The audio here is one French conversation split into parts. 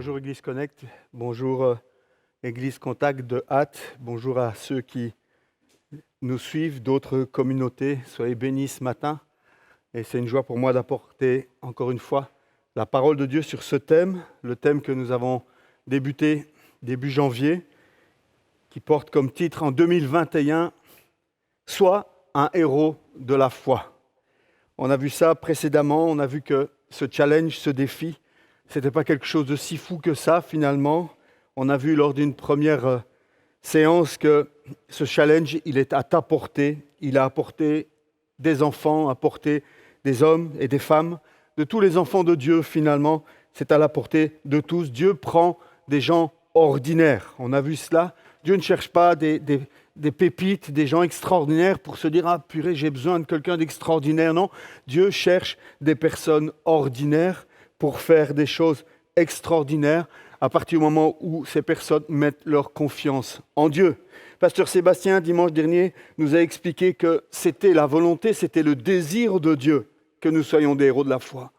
Bonjour Église Connect, bonjour Église Contact de Hâte, bonjour à ceux qui nous suivent, d'autres communautés. Soyez bénis ce matin et c'est une joie pour moi d'apporter encore une fois la parole de Dieu sur ce thème, le thème que nous avons débuté début janvier, qui porte comme titre en 2021 « Sois un héros de la foi ». On a vu ça précédemment, on a vu que ce challenge, ce défi, ce n'était pas quelque chose de si fou que ça finalement. On a vu lors d'une première séance que ce challenge, il est à ta portée. Il a apporté des enfants, apporté des hommes et des femmes, de tous les enfants de Dieu finalement. C'est à la portée de tous. Dieu prend des gens ordinaires. On a vu cela. Dieu ne cherche pas des pépites, des gens extraordinaires pour se dire « Ah purée, j'ai besoin de quelqu'un d'extraordinaire ». Non, Dieu cherche des personnes ordinaires pour faire des choses extraordinaires à partir du moment où ces personnes mettent leur confiance en Dieu. Pasteur Sébastien, dimanche dernier, nous a expliqué que c'était la volonté, c'était le désir de Dieu que nous soyons des héros de la foi.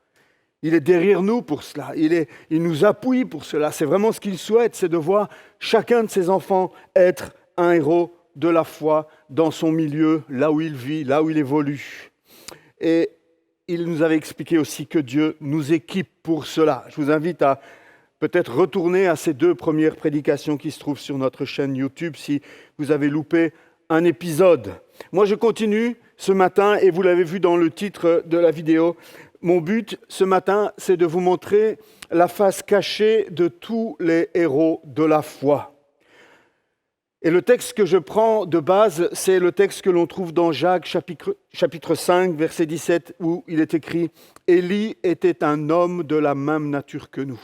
Il est derrière nous pour cela, il nous appuie pour cela. C'est vraiment ce qu'il souhaite, c'est de voir chacun de ses enfants être un héros de la foi dans son milieu, là où il vit, là où il évolue. Et il nous avait expliqué aussi que Dieu nous équipe pour cela. Je vous invite à peut-être retourner à ces 2 premières prédications qui se trouvent sur notre chaîne YouTube si vous avez loupé un épisode. Moi, je continue ce matin et vous l'avez vu dans le titre de la vidéo. Mon but ce matin, c'est de vous montrer la face cachée de tous les héros de la foi. Et le texte que je prends de base, c'est le texte que l'on trouve dans Jacques, chapitre 5, verset 17, où il est écrit « Élie était un homme de la même nature que nous ».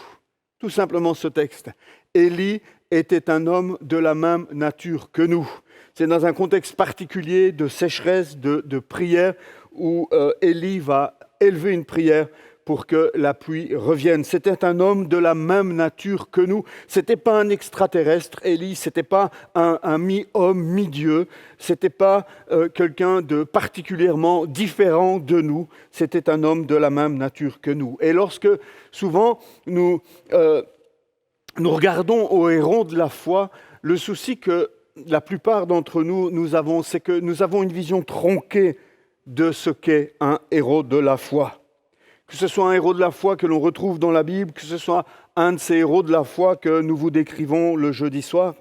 Tout simplement ce texte. Élie était un homme de la même nature que nous. C'est dans un contexte particulier de sécheresse, de prière, où Élie va élever une prière pour que la pluie revienne. C'était un homme de la même nature que nous. Ce n'était pas un extraterrestre, Élie, ce n'était pas un mi-homme, mi-dieu, ce n'était pas quelqu'un de particulièrement différent de nous, c'était un homme de la même nature que nous. Et lorsque souvent nous regardons aux héros de la foi, le souci que la plupart d'entre nous avons, c'est que nous avons une vision tronquée de ce qu'est un héros de la foi. Que ce soit un héros de la foi que l'on retrouve dans la Bible, que ce soit un de ces héros de la foi que nous vous décrivons le jeudi soir,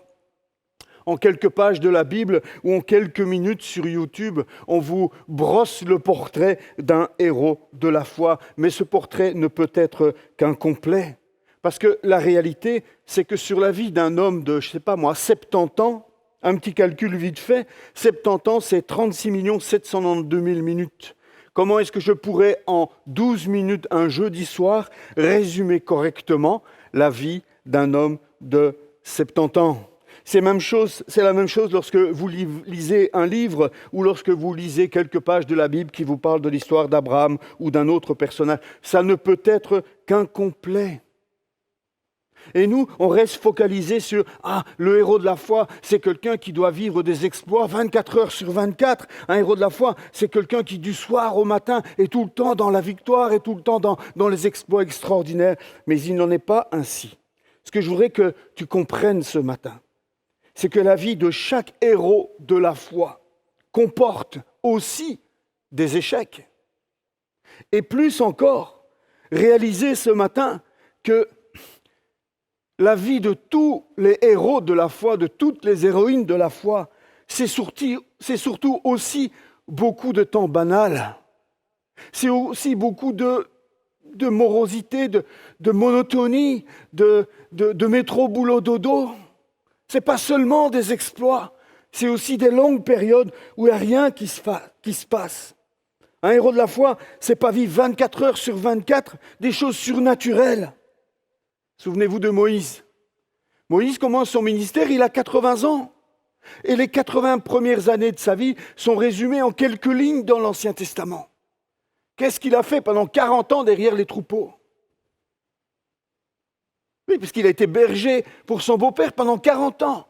en quelques pages de la Bible ou en quelques minutes sur YouTube, on vous brosse le portrait d'un héros de la foi. Mais ce portrait ne peut être qu'incomplet. Parce que la réalité, c'est que sur la vie d'un homme de, 70 ans, un petit calcul vite fait, 70 ans, c'est 36 792 000 minutes. Comment est-ce que je pourrais, en 12 minutes, un jeudi soir, résumer correctement la vie d'un homme de 70 ans ? C'est la même chose lorsque vous lisez un livre ou lorsque vous lisez quelques pages de la Bible qui vous parlent de l'histoire d'Abraham ou d'un autre personnage. Ça ne peut être qu'incomplet. Et nous, on reste focalisé sur « le héros de la foi, c'est quelqu'un qui doit vivre des exploits 24 heures sur 24. Un héros de la foi, c'est quelqu'un qui du soir au matin est tout le temps dans la victoire et tout le temps dans les exploits extraordinaires. » Mais il n'en est pas ainsi. Ce que je voudrais que tu comprennes ce matin, c'est que la vie de chaque héros de la foi comporte aussi des échecs. Et plus encore, réaliser ce matin que la vie de tous les héros de la foi, de toutes les héroïnes de la foi, c'est surtout aussi beaucoup de temps banal. C'est aussi beaucoup de morosité, de monotonie, de métro, boulot, dodo. Ce n'est pas seulement des exploits, c'est aussi des longues périodes où il n'y a rien qui se passe. Un héros de la foi, ce n'est pas vivre 24 heures sur 24, des choses surnaturelles. Souvenez-vous de Moïse. Moïse commence son ministère, il a 80 ans. Et les 80 premières années de sa vie sont résumées en quelques lignes dans l'Ancien Testament. Qu'est-ce qu'il a fait pendant 40 ans derrière les troupeaux ? Oui, parce qu'il a été berger pour son beau-père pendant 40 ans.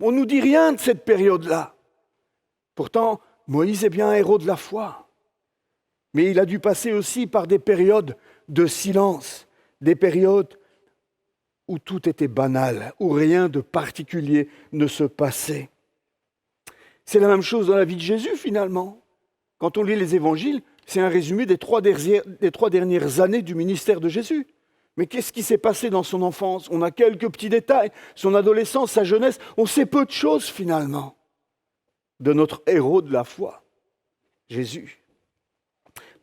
On ne nous dit rien de cette période-là. Pourtant, Moïse est bien un héros de la foi. Mais il a dû passer aussi par des périodes de silence, des périodes où tout était banal, où rien de particulier ne se passait. C'est la même chose dans la vie de Jésus finalement. Quand on lit les évangiles, c'est un résumé des trois dernières années du ministère de Jésus. Mais qu'est-ce qui s'est passé dans son enfance? On a quelques petits détails. Son adolescence, sa jeunesse, on sait peu de choses finalement de notre héros de la foi, Jésus.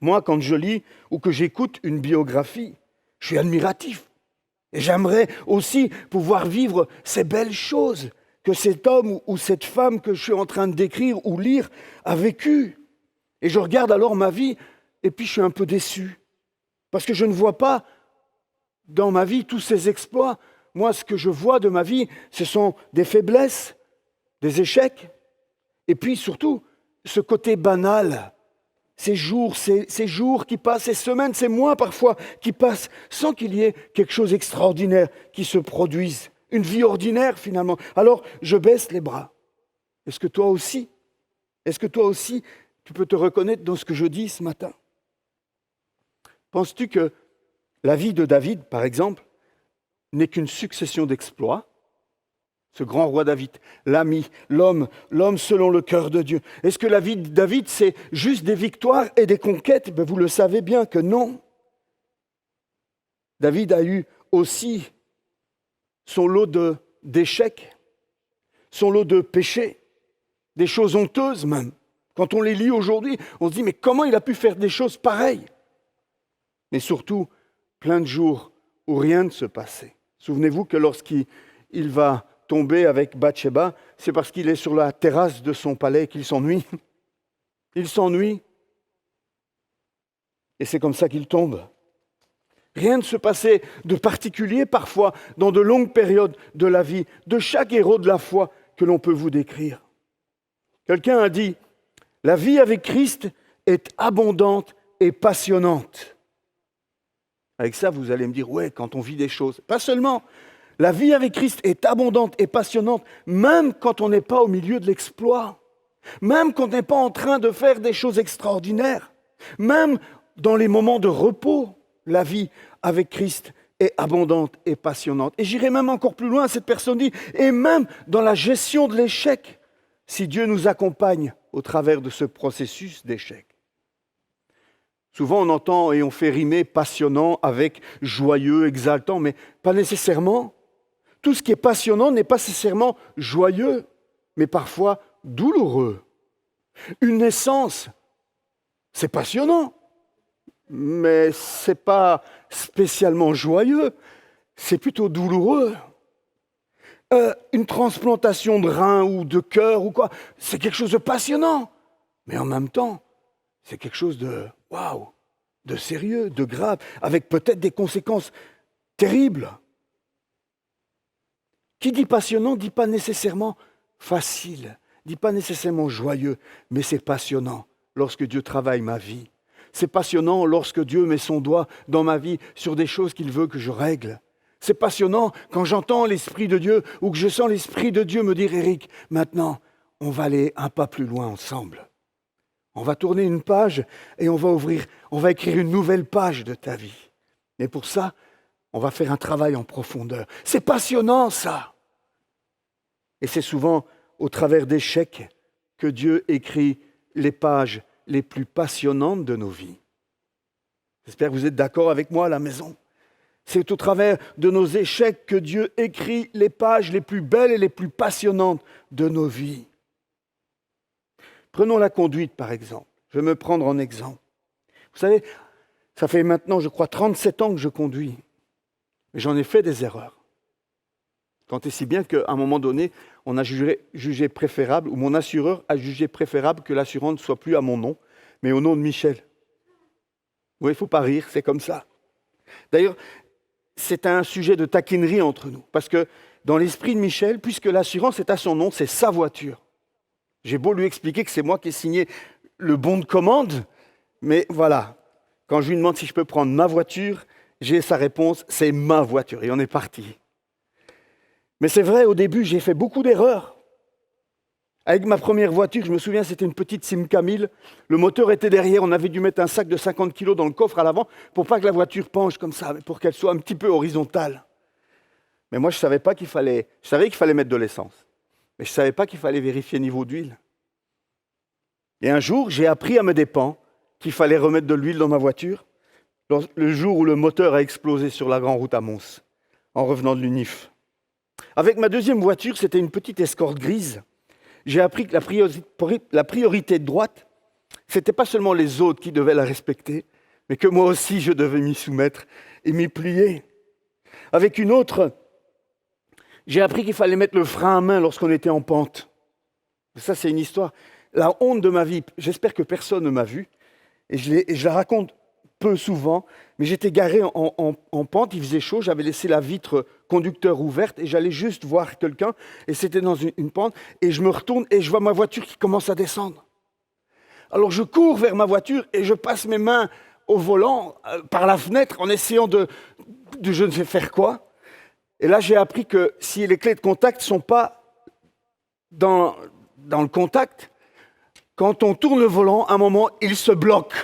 Moi, quand je lis ou que j'écoute une biographie, je suis admiratif. Et j'aimerais aussi pouvoir vivre ces belles choses que cet homme ou cette femme que je suis en train de décrire ou lire a vécues. Et je regarde alors ma vie et puis je suis un peu déçu. Parce que je ne vois pas dans ma vie tous ces exploits. Moi, ce que je vois de ma vie, ce sont des faiblesses, des échecs, et puis surtout ce côté banal. Ces jours qui passent, ces semaines, ces mois parfois qui passent sans qu'il y ait quelque chose d'extraordinaire qui se produise. Une vie ordinaire finalement. Alors je baisse les bras. Est-ce que toi aussi, tu peux te reconnaître dans ce que je dis ce matin? Penses-tu que la vie de David, par exemple, n'est qu'une succession d'exploits? Ce grand roi David, l'ami, l'homme selon le cœur de Dieu. Est-ce que la vie de David, c'est juste des victoires et des conquêtes? Vous le savez bien que non. David a eu aussi son lot d'échecs, son lot de péchés, des choses honteuses même. Quand on les lit aujourd'hui, on se dit, mais comment il a pu faire des choses pareilles? Mais surtout, plein de jours où rien ne se passait. Souvenez-vous que lorsqu'il va tomber avec Bathsheba, c'est parce qu'il est sur la terrasse de son palais qu'il s'ennuie. Il s'ennuie. Et c'est comme ça qu'il tombe. Rien ne se passait de particulier parfois dans de longues périodes de la vie de chaque héros de la foi que l'on peut vous décrire. Quelqu'un a dit, la vie avec Christ est abondante et passionnante. Avec ça, vous allez me dire, ouais, quand on vit des choses. Pas seulement. La vie avec Christ est abondante et passionnante, même quand on n'est pas au milieu de l'exploit, même quand on n'est pas en train de faire des choses extraordinaires, même dans les moments de repos, la vie avec Christ est abondante et passionnante. Et j'irai même encore plus loin, cette personne dit, et même dans la gestion de l'échec, si Dieu nous accompagne au travers de ce processus d'échec. Souvent on entend et on fait rimer passionnant avec joyeux, exaltant, mais pas nécessairement. Tout ce qui est passionnant n'est pas nécessairement joyeux, mais parfois douloureux. Une naissance, c'est passionnant, mais ce n'est pas spécialement joyeux, c'est plutôt douloureux. Une transplantation de rein ou de cœur ou quoi, c'est quelque chose de passionnant, mais en même temps, c'est quelque chose de waouh, de sérieux, de grave, avec peut-être des conséquences terribles. Qui dit passionnant ne dit pas nécessairement facile, ne dit pas nécessairement joyeux, mais c'est passionnant lorsque Dieu travaille ma vie. C'est passionnant lorsque Dieu met son doigt dans ma vie sur des choses qu'il veut que je règle. C'est passionnant quand j'entends l'Esprit de Dieu ou que je sens l'Esprit de Dieu me dire, Éric, maintenant, on va aller un pas plus loin ensemble. On va tourner une page et on va écrire une nouvelle page de ta vie. Mais pour ça, on va faire un travail en profondeur. C'est passionnant, ça. Et c'est souvent au travers d'échecs que Dieu écrit les pages les plus passionnantes de nos vies. J'espère que vous êtes d'accord avec moi à la maison. C'est au travers de nos échecs que Dieu écrit les pages les plus belles et les plus passionnantes de nos vies. Prenons la conduite, par exemple. Je vais me prendre en exemple. Vous savez, ça fait maintenant, je crois, 37 ans que je conduis. Mais j'en ai fait des erreurs. Tant et si bien qu'à un moment donné, on a jugé préférable, ou mon assureur a jugé préférable que l'assurance ne soit plus à mon nom, mais au nom de Michel. Oui, il ne faut pas rire, c'est comme ça. D'ailleurs, c'est un sujet de taquinerie entre nous, parce que dans l'esprit de Michel, puisque l'assurance est à son nom, c'est sa voiture. J'ai beau lui expliquer que c'est moi qui ai signé le bon de commande, mais voilà, quand je lui demande si je peux prendre ma voiture, j'ai sa réponse, c'est ma voiture, et on est parti. Mais c'est vrai, au début, j'ai fait beaucoup d'erreurs. Avec ma première voiture, je me souviens, c'était une petite Simca 1000. Le moteur était derrière, on avait dû mettre un sac de 50 kilos dans le coffre à l'avant pour pas que la voiture penche comme ça, mais pour qu'elle soit un petit peu horizontale. Mais moi, je savais qu'il fallait mettre de l'essence. Mais je ne savais pas qu'il fallait vérifier le niveau d'huile. Et un jour, j'ai appris à mes dépens qu'il fallait remettre de l'huile dans ma voiture le jour où le moteur a explosé sur la grande route à Mons, en revenant de l'UNIF. Avec ma deuxième voiture, c'était une petite Escort grise. J'ai appris que la priorité de droite, ce n'était pas seulement les autres qui devaient la respecter, mais que moi aussi, je devais m'y soumettre et m'y plier. Avec une autre, j'ai appris qu'il fallait mettre le frein à main lorsqu'on était en pente. Ça, c'est une histoire. La honte de ma vie, j'espère que personne ne m'a vu, et je la raconte peu souvent, mais j'étais garé en pente, il faisait chaud, j'avais laissé la vitre conducteur ouverte, et j'allais juste voir quelqu'un, et c'était dans une pente, et je me retourne, et je vois ma voiture qui commence à descendre. Alors je cours vers ma voiture, et je passe mes mains au volant, par la fenêtre, en essayant de je ne sais faire quoi. Et là, j'ai appris que si les clés de contact ne sont pas dans le contact, quand on tourne le volant, à un moment, il se bloque.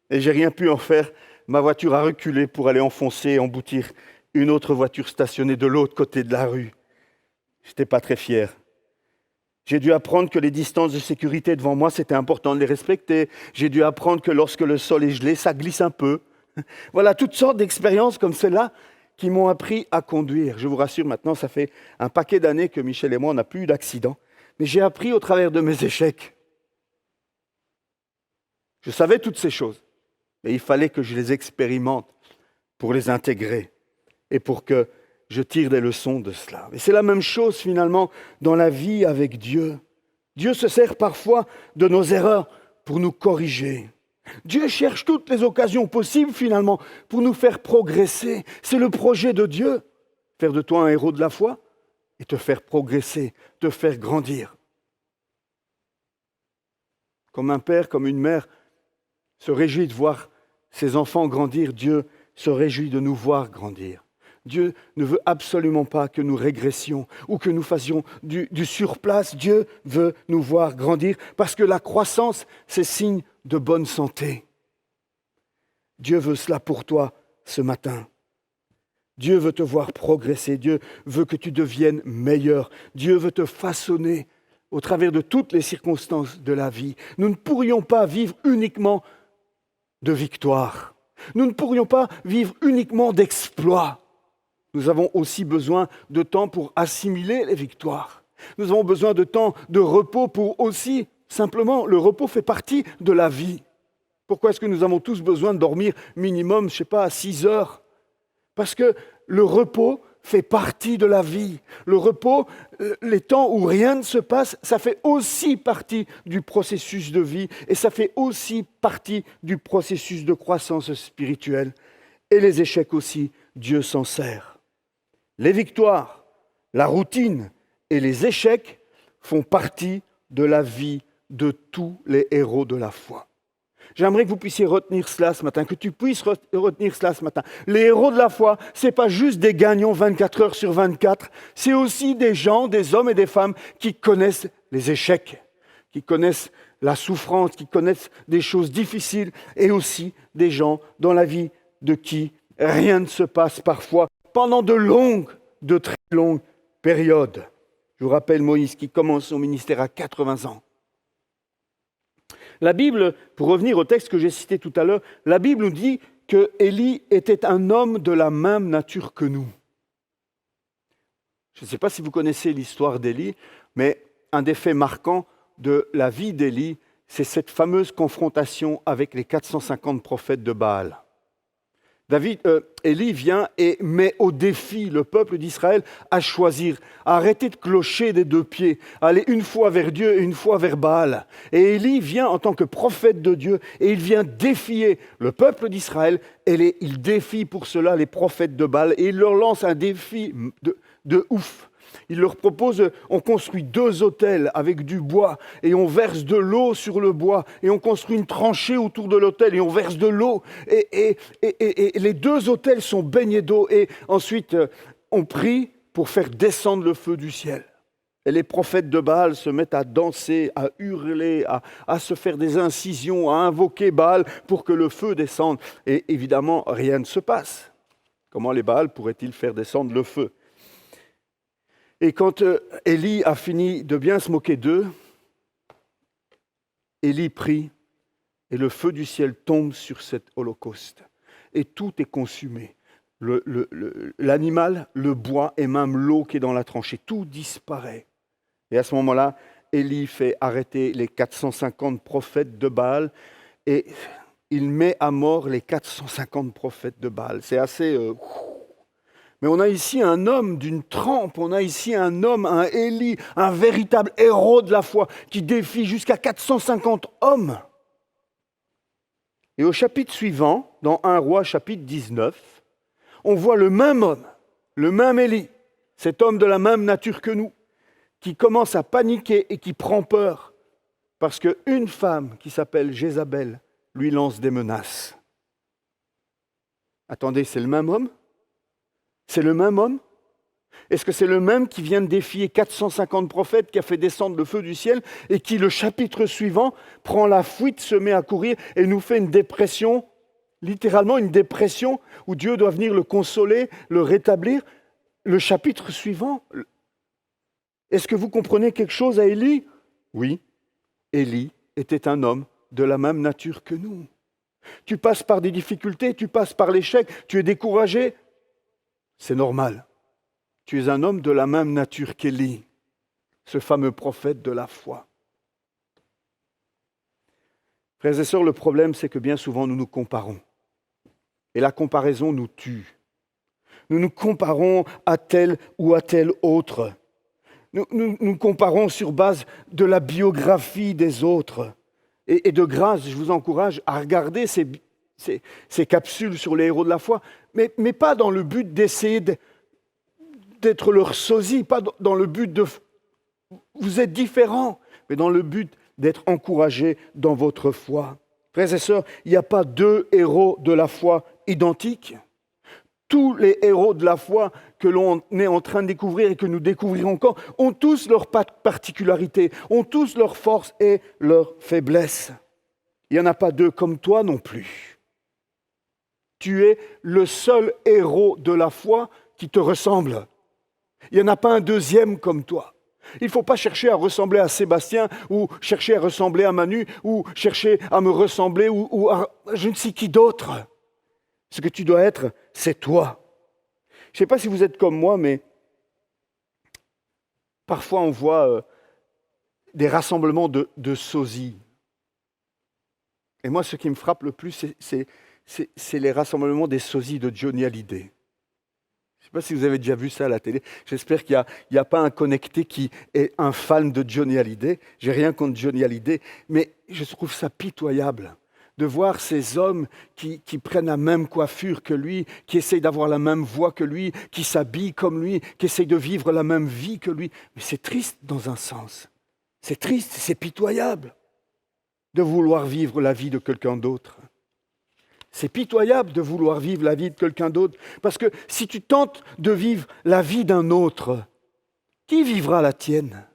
Et j'ai rien pu en faire. Ma voiture a reculé pour aller enfoncer et emboutir une autre voiture stationnée de l'autre côté de la rue. Je n'étais pas très fier. J'ai dû apprendre que les distances de sécurité devant moi, c'était important de les respecter. J'ai dû apprendre que lorsque le sol est gelé, ça glisse un peu. Voilà, toutes sortes d'expériences comme celle-là qui m'ont appris à conduire. Je vous rassure, maintenant, ça fait un paquet d'années que Michel et moi, on n'a plus eu d'accident. Mais j'ai appris au travers de mes échecs. Je savais toutes ces choses, mais il fallait que je les expérimente pour les intégrer et pour que je tire des leçons de cela. Et c'est la même chose finalement dans la vie avec Dieu. Dieu se sert parfois de nos erreurs pour nous corriger. Dieu cherche toutes les occasions possibles finalement pour nous faire progresser. C'est le projet de Dieu, faire de toi un héros de la foi et te faire progresser, te faire grandir. Comme un père, comme une mère se réjouit de voir ses enfants grandir, Dieu se réjouit de nous voir grandir. Dieu ne veut absolument pas que nous régressions ou que nous fassions du surplace. Dieu veut nous voir grandir parce que la croissance, c'est signe de bonne santé. Dieu veut cela pour toi ce matin. Dieu veut te voir progresser. Dieu veut que tu deviennes meilleur. Dieu veut te façonner au travers de toutes les circonstances de la vie. Nous ne pourrions pas vivre uniquement de victoire. Nous ne pourrions pas vivre uniquement d'exploits. Nous avons aussi besoin de temps pour assimiler les victoires. Nous avons besoin de temps de repos pour aussi, simplement, le repos fait partie de la vie. Pourquoi est-ce que nous avons tous besoin de dormir minimum, 6 heures ? Parce que le repos fait partie de la vie. Le repos, les temps où rien ne se passe, ça fait aussi partie du processus de vie et ça fait aussi partie du processus de croissance spirituelle. Et les échecs aussi, Dieu s'en sert. Les victoires, la routine et les échecs font partie de la vie de tous les héros de la foi. J'aimerais que vous puissiez retenir cela ce matin, que tu puisses retenir cela ce matin. Les héros de la foi, ce n'est pas juste des gagnants 24 heures sur 24, c'est aussi des gens, des hommes et des femmes qui connaissent les échecs, qui connaissent la souffrance, qui connaissent des choses difficiles, et aussi des gens dans la vie de qui rien ne se passe parfois pendant de très longues périodes. Je vous rappelle Moïse qui commence son ministère à 80 ans. La Bible, pour revenir au texte que j'ai cité tout à l'heure, la Bible nous dit que Élie était un homme de la même nature que nous. Je ne sais pas si vous connaissez l'histoire d'Élie, mais un des faits marquants de la vie d'Élie, c'est cette fameuse confrontation avec les 450 prophètes de Baal. Élie vient et met au défi le peuple d'Israël à choisir, à arrêter de clocher des deux pieds, à aller une fois vers Dieu et une fois vers Baal. Et Élie vient en tant que prophète de Dieu et il vient défier le peuple d'Israël et il défie pour cela les prophètes de Baal et il leur lance un défi de ouf. Il leur propose, on construit 2 autels avec du bois et on verse de l'eau sur le bois et on construit une tranchée autour de l'autel et on verse de l'eau et les 2 autels sont baignés d'eau et ensuite on prie pour faire descendre le feu du ciel. Et les prophètes de Baal se mettent à danser, à hurler, à se faire des incisions, à invoquer Baal pour que le feu descende. Et évidemment, rien ne se passe. Comment les Baals pourraient-ils faire descendre le feu? Et quand Élie a fini de bien se moquer d'eux, Élie prie et le feu du ciel tombe sur cet holocauste. Et tout est consumé. L'animal, le bois et même l'eau qui est dans la tranchée, tout disparaît. Et à ce moment-là, Élie fait arrêter les 450 prophètes de Baal et il met à mort les 450 prophètes de Baal. C'est assez... Mais on a ici un homme d'une trempe, on a ici un homme, un Élie, un véritable héros de la foi qui défie jusqu'à 450 hommes. Et au chapitre suivant, dans 1 Roi chapitre 19, on voit le même homme, le même Élie, cet homme de la même nature que nous, qui commence à paniquer et qui prend peur parce qu'une femme qui s'appelle Jézabel lui lance des menaces. Attendez, c'est le même homme? C'est le même homme? Est-ce que c'est le même qui vient de défier 450 prophètes, qui a fait descendre le feu du ciel et qui, le chapitre suivant, prend la fuite, se met à courir et nous fait une dépression, littéralement une dépression où Dieu doit venir le consoler, le rétablir? Le chapitre suivant, est-ce que vous comprenez quelque chose à Élie? Oui, Élie était un homme de la même nature que nous. Tu passes par des difficultés, tu passes par l'échec, tu es découragé. C'est normal. Tu es un homme de la même nature qu'Élie, ce fameux prophète de la foi. Frères et sœurs, le problème, c'est que bien souvent, nous nous comparons. Et la comparaison nous tue. Nous nous comparons à tel ou à tel autre. Nous comparons sur base de la biographie des autres. Et de grâce, je vous encourage à regarder ces capsules sur les héros de la foi, mais pas dans le but d'essayer d'être leur sosie, pas dans le but de... Vous êtes différents, mais dans le but d'être encouragés dans votre foi. Frères et sœurs, il n'y a pas deux héros de la foi identiques. Tous les héros de la foi que l'on est en train de découvrir et que nous découvrirons encore ont tous leurs particularités, ont tous leurs forces et leurs faiblesses. Il n'y en a pas deux comme toi non plus. Tu es le seul héros de la foi qui te ressemble. Il n'y en a pas un deuxième comme toi. Il ne faut pas chercher à ressembler à Sébastien ou chercher à ressembler à Manu ou chercher à me ressembler ou à je ne sais qui d'autre. Ce que tu dois être, c'est toi. Je ne sais pas si vous êtes comme moi, mais parfois on voit des rassemblements de sosies. Et moi, ce qui me frappe le plus, c'est les rassemblements des sosies de Johnny Hallyday. Je ne sais pas si vous avez déjà vu ça à la télé. J'espère qu'il n'y a pas un connecté qui est un fan de Johnny Hallyday. J'ai rien contre Johnny Hallyday, mais je trouve ça pitoyable de voir ces hommes qui prennent la même coiffure que lui, qui essayent d'avoir la même voix que lui, qui s'habillent comme lui, qui essayent de vivre la même vie que lui. Mais c'est triste dans un sens. C'est triste, c'est pitoyable de vouloir vivre la vie de quelqu'un d'autre. C'est pitoyable de vouloir vivre la vie de quelqu'un d'autre, parce que si tu tentes de vivre la vie d'un autre, qui vivra la tienne?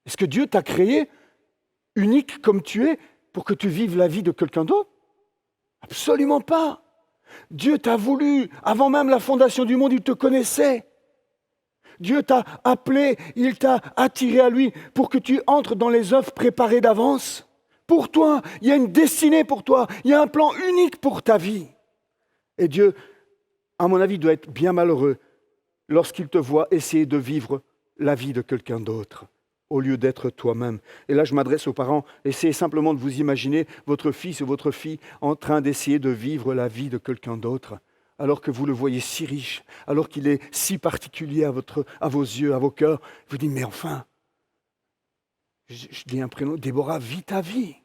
Est-ce que Dieu t'a créé unique comme tu es pour que tu vives la vie de quelqu'un d'autre? Absolument pas. Dieu t'a voulu, avant même la fondation du monde, il te connaissait. Dieu t'a appelé, il t'a attiré à lui pour que tu entres dans les œuvres préparées d'avance. Pour toi, il y a une destinée pour toi, il y a un plan unique pour ta vie. Et Dieu, à mon avis, doit être bien malheureux lorsqu'il te voit essayer de vivre la vie de quelqu'un d'autre au lieu d'être toi-même. Et là, je m'adresse aux parents, essayez simplement de vous imaginer votre fils ou votre fille en train d'essayer de vivre la vie de quelqu'un d'autre, alors que vous le voyez si riche, alors qu'il est si particulier à vos yeux, à vos cœurs. Vous dites, mais enfin, je dis un prénom, Déborah, vis ta vie.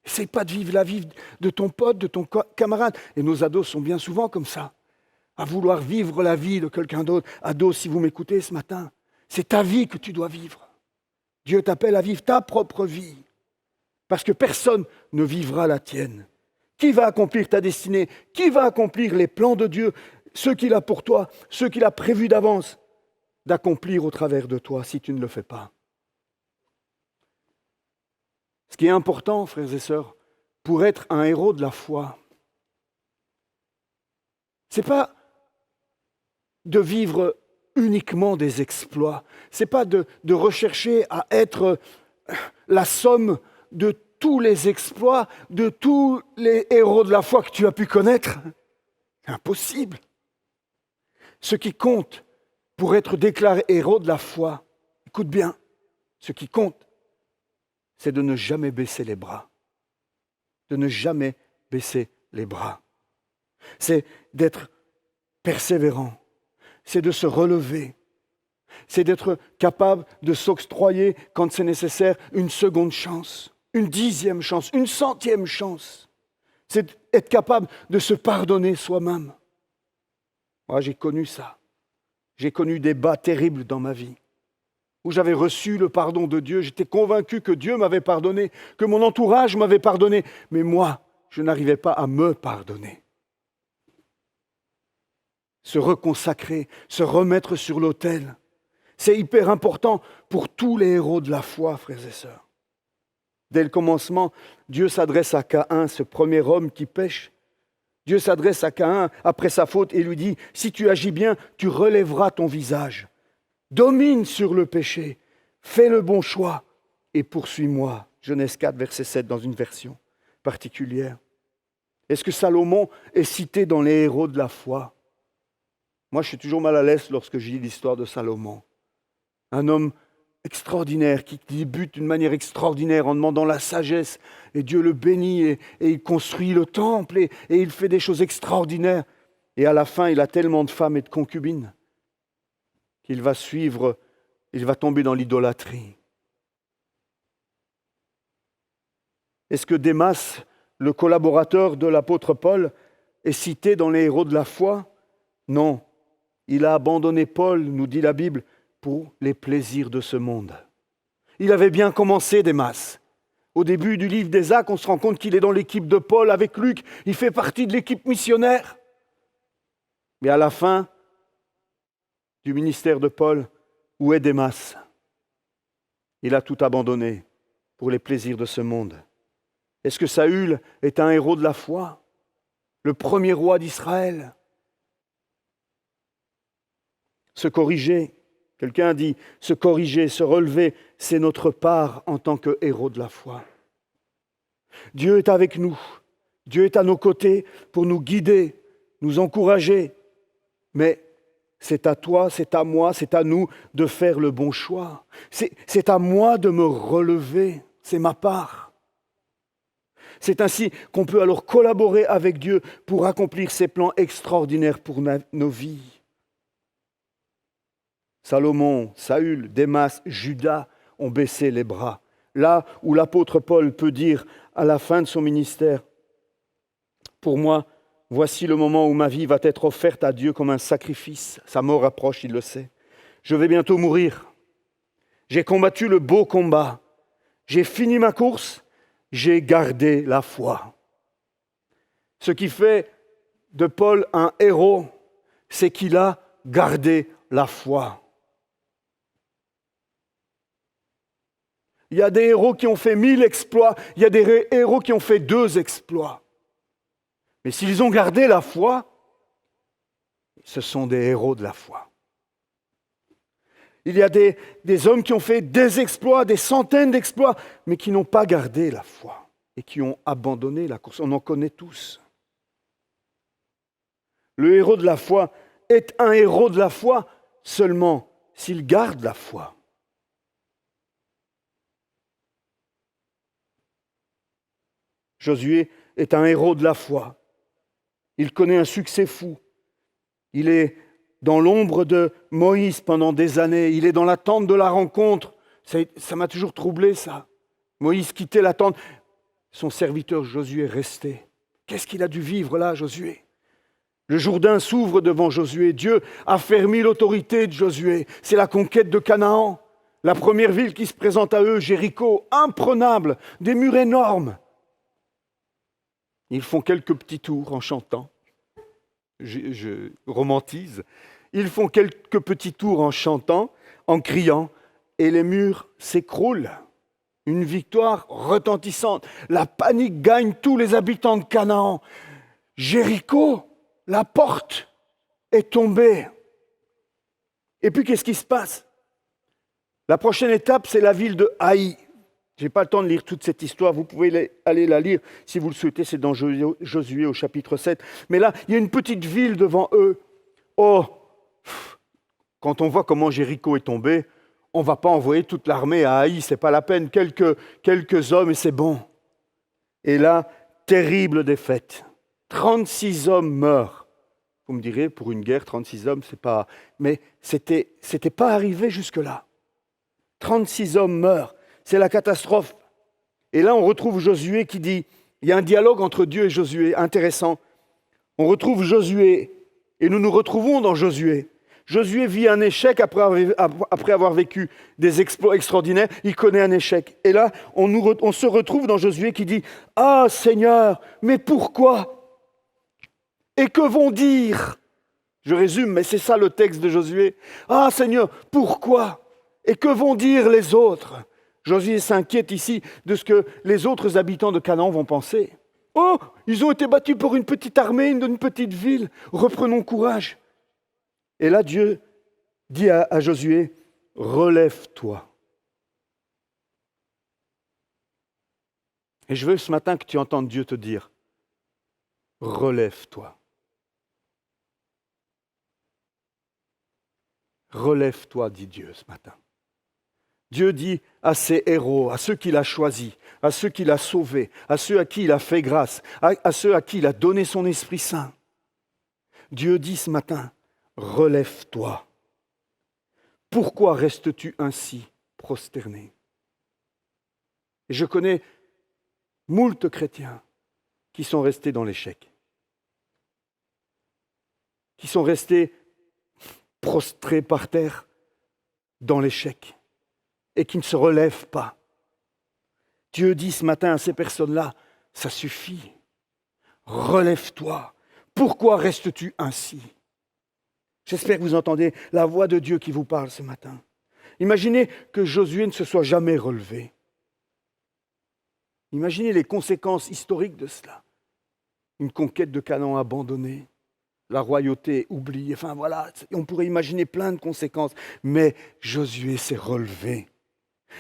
Essaye pas de vivre la vie de ton pote, de ton camarade. Et nos ados sont bien souvent comme ça, à vouloir vivre la vie de quelqu'un d'autre. Ados, si vous m'écoutez ce matin, c'est ta vie que tu dois vivre. Dieu t'appelle à vivre ta propre vie, parce que personne ne vivra la tienne. Qui va accomplir ta destinée? Qui va accomplir les plans de Dieu, ceux qu'il a pour toi, ceux qu'il a prévus d'avance d'accomplir au travers de toi si tu ne le fais pas? Ce qui est important, frères et sœurs, pour être un héros de la foi, Ce n'est pas de vivre uniquement des exploits. Ce n'est pas de rechercher à être la somme de tous les exploits, de tous les héros de la foi que tu as pu connaître. C'est impossible. Ce qui compte pour être déclaré héros de la foi, écoute bien, ce qui compte, c'est de ne jamais baisser les bras. De ne jamais baisser les bras. C'est d'être persévérant. C'est de se relever. C'est d'être capable de s'octroyer, quand c'est nécessaire, une seconde chance, une 10e chance, une 100e chance. C'est être capable de se pardonner soi-même. Moi, j'ai connu ça. J'ai connu des bas terribles dans ma vie, où j'avais reçu le pardon de Dieu. J'étais convaincu que Dieu m'avait pardonné, que mon entourage m'avait pardonné. Mais moi, je n'arrivais pas à me pardonner. Se reconsacrer, se remettre sur l'autel. C'est hyper important pour tous les héros de la foi, frères et sœurs. Dès le commencement, Dieu s'adresse à Caïn, ce premier homme qui pêche. Dieu s'adresse à Caïn après sa faute et lui dit, si tu agis bien, tu relèveras ton visage. Domine sur le péché, fais le bon choix et poursuis-moi. Genèse 4, verset 7, dans une version particulière. Est-ce que Salomon est cité dans les héros de la foi? Moi, je suis toujours mal à l'aise lorsque je lis l'histoire de Salomon. Un homme extraordinaire qui débute d'une manière extraordinaire en demandant la sagesse. Et Dieu le bénit et il construit le temple et il fait des choses extraordinaires. Et à la fin, il a tellement de femmes et de concubines qu'il va tomber dans l'idolâtrie. Est-ce que Démas, le collaborateur de l'apôtre Paul, est cité dans les héros de la foi? Non. Il a abandonné Paul, nous dit la Bible, pour les plaisirs de ce monde. Il avait bien commencé, Démas. Au début du livre des Actes, on se rend compte qu'il est dans l'équipe de Paul avec Luc. Il fait partie de l'équipe missionnaire. Mais à la fin du ministère de Paul, où est Démas? Il a tout abandonné pour les plaisirs de ce monde. Est-ce que Saül est un héros de la foi? Le premier roi d'Israël? Se corriger, quelqu'un dit, se corriger, se relever, c'est notre part en tant que héros de la foi. Dieu est avec nous, Dieu est à nos côtés pour nous guider, nous encourager, mais c'est à toi, c'est à moi, c'est à nous de faire le bon choix. C'est à moi de me relever, c'est ma part. C'est ainsi qu'on peut alors collaborer avec Dieu pour accomplir ses plans extraordinaires pour nos vies. Salomon, Saül, Démas, Judas ont baissé les bras. Là où l'apôtre Paul peut dire à la fin de son ministère, « Pour moi, voici le moment où ma vie va être offerte à Dieu comme un sacrifice. » Sa mort approche, il le sait. « Je vais bientôt mourir. J'ai combattu le beau combat. J'ai fini ma course. J'ai gardé la foi. » Ce qui fait de Paul un héros, c'est qu'il a gardé la foi. Il y a des héros qui ont fait 1000 exploits, il y a des héros qui ont fait 2 exploits. Mais s'ils ont gardé la foi, ce sont des héros de la foi. Il y a des hommes qui ont fait des exploits, des centaines d'exploits, mais qui n'ont pas gardé la foi et qui ont abandonné la course. On en connaît tous. Le héros de la foi est un héros de la foi seulement s'il garde la foi. Josué est un héros de la foi. Il connaît un succès fou. Il est dans l'ombre de Moïse pendant des années. Il est dans la tente de la rencontre. Ça m'a toujours troublé, ça. Moïse quittait la tente. Son serviteur Josué restait. Qu'est-ce qu'il a dû vivre là, Josué? Le Jourdain s'ouvre devant Josué. Dieu a fermi l'autorité de Josué. C'est la conquête de Canaan. La première ville qui se présente à eux, Jéricho, imprenable, des murs énormes. Ils font quelques petits tours en chantant. Je romantise. Ils font quelques petits tours en chantant, en criant, et les murs s'écroulent. Une victoire retentissante. La panique gagne tous les habitants de Canaan. Jéricho la porte est tombée. Et puis, qu'est-ce qui se passe? La prochaine étape, c'est la ville de Haï. Je n'ai pas le temps de lire toute cette histoire, vous pouvez aller la lire si vous le souhaitez, c'est dans Josué au chapitre 7. Mais là, il y a une petite ville devant eux. Oh, quand on voit comment Jéricho est tombé, on ne va pas envoyer toute l'armée à Haï, ce n'est pas la peine, quelques hommes et c'est bon. Et là, terrible défaite. 36 hommes meurent. Vous me direz, pour une guerre, 36 hommes, c'est pas... Mais c'était pas arrivé jusque-là. 36 hommes meurent. C'est la catastrophe. Et là, on retrouve Josué qui dit, il y a un dialogue entre Dieu et Josué, intéressant. On retrouve Josué, et nous nous retrouvons dans Josué. Josué vit un échec après avoir vécu des exploits extraordinaires. Il connaît un échec. Et là, on se retrouve dans Josué qui dit, « Ah Seigneur, mais pourquoi? Et que vont dire ?» Je résume, mais c'est ça le texte de Josué. « Ah Seigneur, pourquoi? Et que vont dire les autres ?» Josué s'inquiète ici de ce que les autres habitants de Canaan vont penser. « Oh, ils ont été battus pour une petite armée d'une petite ville. Reprenons courage. » Et là, Dieu dit à Josué, « Relève-toi. » Et je veux ce matin que tu entendes Dieu te dire, « Relève-toi. » Relève-toi, dit Dieu ce matin. Dieu dit à ses héros, à ceux qu'il a choisis, à ceux qu'il a sauvés, à ceux à qui il a fait grâce, à ceux à qui il a donné son Esprit Saint. Dieu dit ce matin, relève-toi. Pourquoi restes-tu ainsi prosterné? Et je connais moult chrétiens qui sont restés dans l'échec, qui sont restés prostrés par terre dans l'échec et qui ne se relèvent pas. Dieu dit ce matin à ces personnes-là, ça suffit, relève-toi. Pourquoi restes-tu ainsi? J'espère que vous entendez la voix de Dieu qui vous parle ce matin. Imaginez que Josué ne se soit jamais relevé. Imaginez les conséquences historiques de cela. Une conquête de Canaan abandonnée, la royauté oubliée, enfin voilà, on pourrait imaginer plein de conséquences. Mais Josué s'est relevé.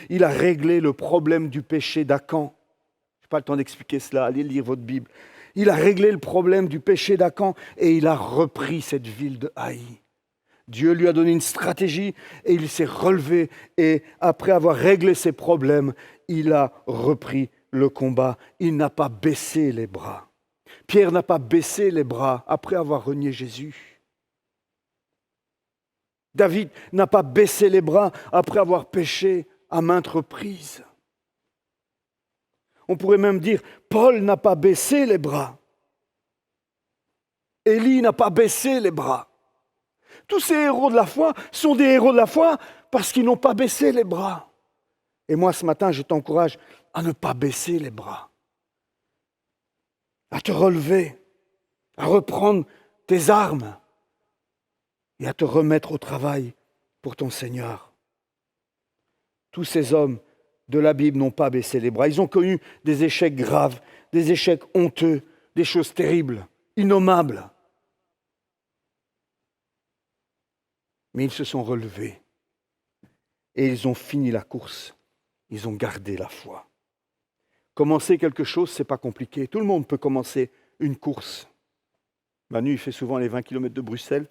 Il a réglé le problème du péché d'Acan. Je n'ai pas le temps d'expliquer cela, allez lire votre Bible. Il a réglé le problème du péché d'Acan et il a repris cette ville de Haï. Dieu lui a donné une stratégie et il s'est relevé et après avoir réglé ses problèmes, il a repris le combat. Il n'a pas baissé les bras. Pierre n'a pas baissé les bras après avoir renié Jésus. David n'a pas baissé les bras après avoir péché à maintes reprises. On pourrait même dire, Paul n'a pas baissé les bras. Élie n'a pas baissé les bras. Tous ces héros de la foi sont des héros de la foi parce qu'ils n'ont pas baissé les bras. Et moi, ce matin, je t'encourage à ne pas baisser les bras, à te relever, à reprendre tes armes et à te remettre au travail pour ton Seigneur. Tous ces hommes de la Bible n'ont pas baissé les bras. Ils ont connu des échecs graves, des échecs honteux, des choses terribles, innommables. Mais ils se sont relevés et ils ont fini la course. Ils ont gardé la foi. Commencer quelque chose, ce n'est pas compliqué. Tout le monde peut commencer une course. Manu, il fait souvent les 20 km de Bruxelles.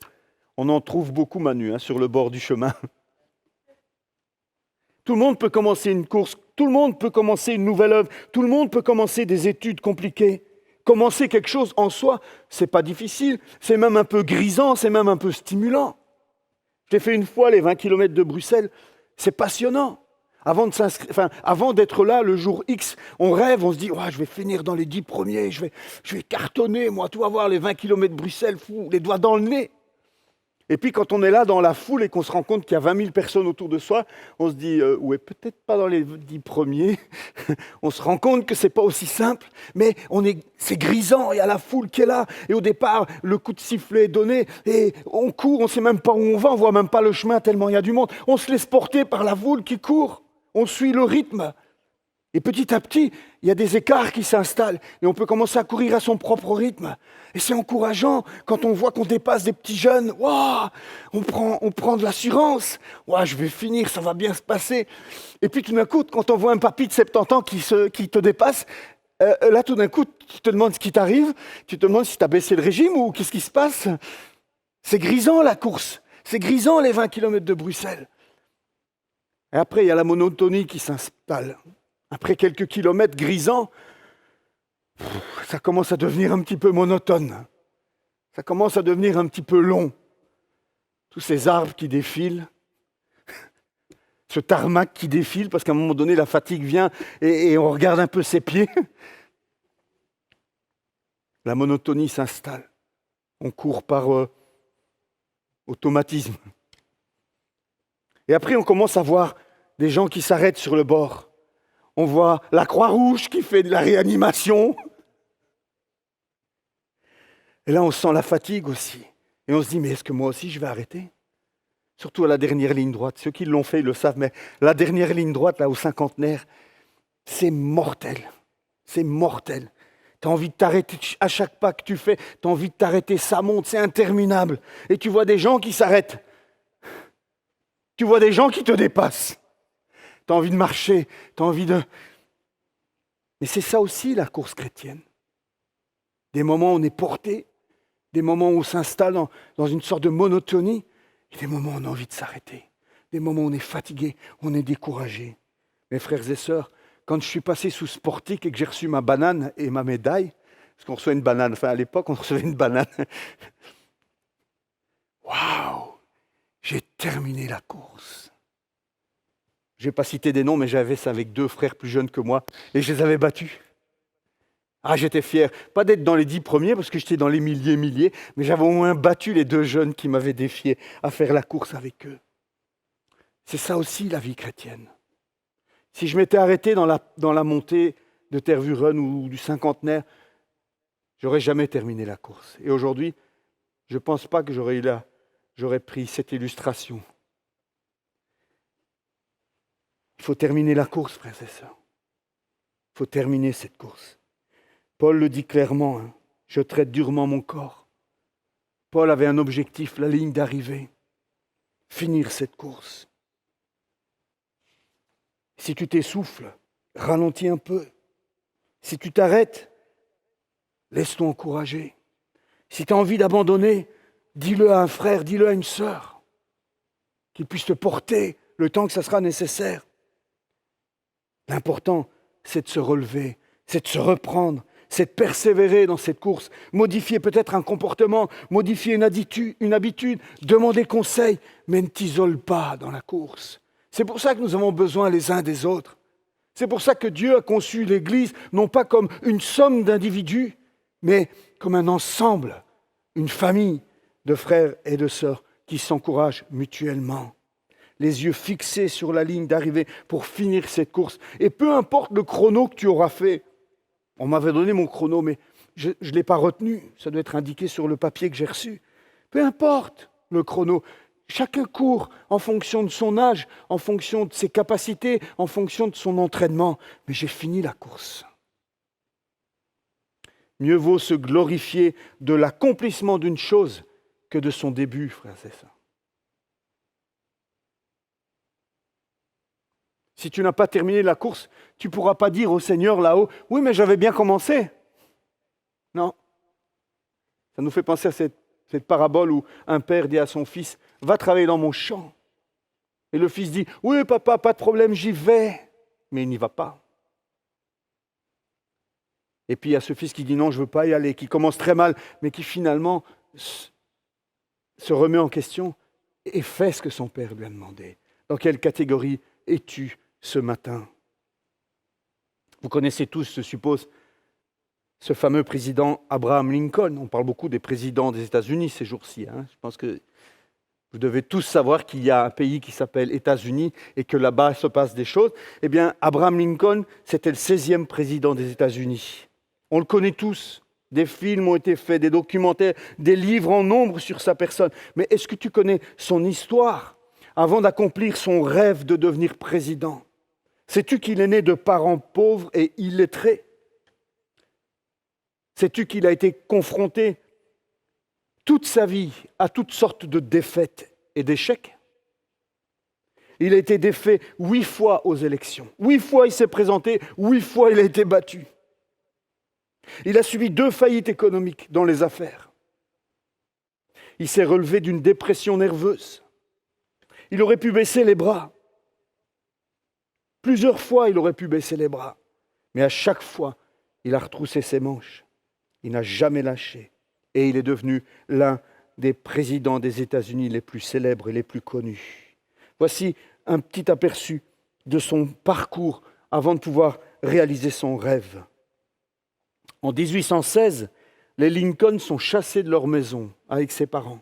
On en trouve beaucoup, Manu, sur le bord du chemin. Tout le monde peut commencer une course, tout le monde peut commencer une nouvelle œuvre, tout le monde peut commencer des études compliquées. Commencer quelque chose en soi, ce n'est pas difficile, c'est même un peu grisant, c'est même un peu stimulant. J'ai fait une fois les 20 km de Bruxelles, c'est passionnant. Avant d'être là, le jour X, on rêve, on se dit oh, « je vais finir dans les 10 premiers, je vais cartonner, moi, tu vas voir les 20 km de Bruxelles, fou, les doigts dans le nez ». Et puis quand on est là dans la foule et qu'on se rend compte qu'il y a 20 000 personnes autour de soi, on se dit ouais, peut-être pas dans les 10 premiers. On se rend compte que ce n'est pas aussi simple, mais c'est grisant, il y a la foule qui est là. Et au départ, le coup de sifflet est donné et on court, on ne sait même pas où on va, on ne voit même pas le chemin tellement il y a du monde. On se laisse porter par la foule qui court, on suit le rythme. Et petit à petit, il y a des écarts qui s'installent et on peut commencer à courir à son propre rythme. Et c'est encourageant quand on voit qu'on dépasse des petits jeunes. Waouh, on prend de l'assurance. Waouh, je vais finir, ça va bien se passer. Et puis tout d'un coup, quand on voit un papy de 70 ans qui te dépasse, là tout d'un coup, tu te demandes ce qui t'arrive. Tu te demandes si tu as baissé le régime ou qu'est-ce qui se passe. C'est grisant la course. C'est grisant les 20 km de Bruxelles. Et après, il y a la monotonie qui s'installe. Après quelques kilomètres grisants, ça commence à devenir un petit peu monotone. Ça commence à devenir un petit peu long. Tous ces arbres qui défilent, ce tarmac qui défile, parce qu'à un moment donné, la fatigue vient et on regarde un peu ses pieds. La monotonie s'installe. On court par automatisme. Et après, on commence à voir des gens qui s'arrêtent sur le bord. On voit la Croix-Rouge qui fait de la réanimation. Et là, on sent la fatigue aussi. Et on se dit, mais est-ce que moi aussi, je vais arrêter ? Surtout à la dernière ligne droite. Ceux qui l'ont fait, ils le savent, mais la dernière ligne droite, là, au cinquantenaire, c'est mortel. C'est mortel. Tu as envie de t'arrêter à chaque pas que tu fais. Tu as envie de t'arrêter, ça monte, c'est interminable. Et tu vois des gens qui s'arrêtent. Tu vois des gens qui te dépassent. Tu as envie de marcher, tu as envie de... Mais c'est ça aussi la course chrétienne. Des moments où on est porté, des moments où on s'installe dans une sorte de monotonie, et des moments où on a envie de s'arrêter, des moments où on est fatigué, où on est découragé. Mes frères et sœurs, quand je suis passé sous ce portique et que j'ai reçu ma banane et ma médaille, parce qu'on reçoit une banane, enfin à l'époque on recevait une banane, waouh, j'ai terminé la course. Je ne vais pas citer des noms, mais j'avais ça avec 2 frères plus jeunes que moi, et je les avais battus. Ah, j'étais fier, pas d'être dans les 10 premiers, parce que j'étais dans les milliers, mais j'avais au moins battu les 2 jeunes qui m'avaient défié à faire la course avec eux. C'est ça aussi la vie chrétienne. Si je m'étais arrêté dans la montée de Tervuren ou du cinquantenaire, j'aurais jamais terminé la course. Et aujourd'hui, je ne pense pas que j'aurais pris cette illustration. Il faut terminer la course, frères et sœurs. Il faut terminer cette course. Paul le dit clairement, je traite durement mon corps. Paul avait un objectif, la ligne d'arrivée. Finir cette course. Si tu t'essouffles, ralentis un peu. Si tu t'arrêtes, laisse-toi encourager. Si tu as envie d'abandonner, dis-le à un frère, dis-le à une sœur, qui puisse te porter le temps que ça sera nécessaire. L'important, c'est de se relever, c'est de se reprendre, c'est de persévérer dans cette course, modifier peut-être un comportement, modifier une habitude, demander conseil, mais ne t'isole pas dans la course. C'est pour ça que nous avons besoin les uns des autres. C'est pour ça que Dieu a conçu l'Église, non pas comme une somme d'individus, mais comme un ensemble, une famille de frères et de sœurs qui s'encouragent mutuellement. Les yeux fixés sur la ligne d'arrivée pour finir cette course. Et peu importe le chrono que tu auras fait, on m'avait donné mon chrono, mais je ne l'ai pas retenu, ça doit être indiqué sur le papier que j'ai reçu. Peu importe le chrono, chacun court en fonction de son âge, en fonction de ses capacités, en fonction de son entraînement, mais j'ai fini la course. Mieux vaut se glorifier de l'accomplissement d'une chose que de son début, frères et sœurs. Si tu n'as pas terminé la course, tu ne pourras pas dire au Seigneur là-haut, « Oui, mais j'avais bien commencé. » Non. Ça nous fait penser à cette parabole où un père dit à son fils, « Va travailler dans mon champ. » Et le fils dit, « Oui, papa, pas de problème, j'y vais. » Mais il n'y va pas. Et puis il y a ce fils qui dit, « Non, je ne veux pas y aller », qui commence très mal, mais qui finalement se remet en question et fait ce que son père lui a demandé. Dans quelle catégorie es-tu ce matin? Vous connaissez tous, je suppose, ce fameux président Abraham Lincoln. On parle beaucoup des présidents des États-Unis ces jours-ci. Je pense que vous devez tous savoir qu'il y a un pays qui s'appelle États-Unis et que là-bas se passent des choses. Eh bien, Abraham Lincoln, c'était le 16e président des États-Unis. On le connaît tous. Des films ont été faits, des documentaires, des livres en nombre sur sa personne. Mais est-ce que tu connais son histoire avant d'accomplir son rêve de devenir président? Sais-tu qu'il est né de parents pauvres et illettrés? Sais-tu qu'il a été confronté toute sa vie à toutes sortes de défaites et d'échecs? Il a été défait 8 fois aux élections. 8 fois il s'est présenté, 8 fois il a été battu. Il a subi 2 faillites économiques dans les affaires. Il s'est relevé d'une dépression nerveuse. Il aurait pu baisser les bras. Plusieurs fois, il aurait pu baisser les bras. Mais à chaque fois, il a retroussé ses manches. Il n'a jamais lâché. Et il est devenu l'un des présidents des États-Unis les plus célèbres et les plus connus. Voici un petit aperçu de son parcours avant de pouvoir réaliser son rêve. En 1816, les Lincoln sont chassés de leur maison avec ses parents.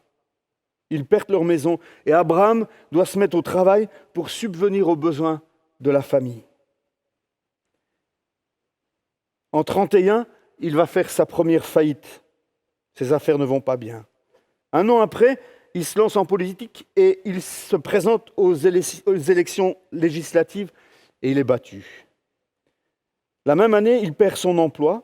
Ils perdent leur maison et Abraham doit se mettre au travail pour subvenir aux besoins de la famille. En 1931, il va faire sa première faillite. Ses affaires ne vont pas bien. Un an après, il se lance en politique et il se présente aux élections législatives et il est battu. La même année, il perd son emploi,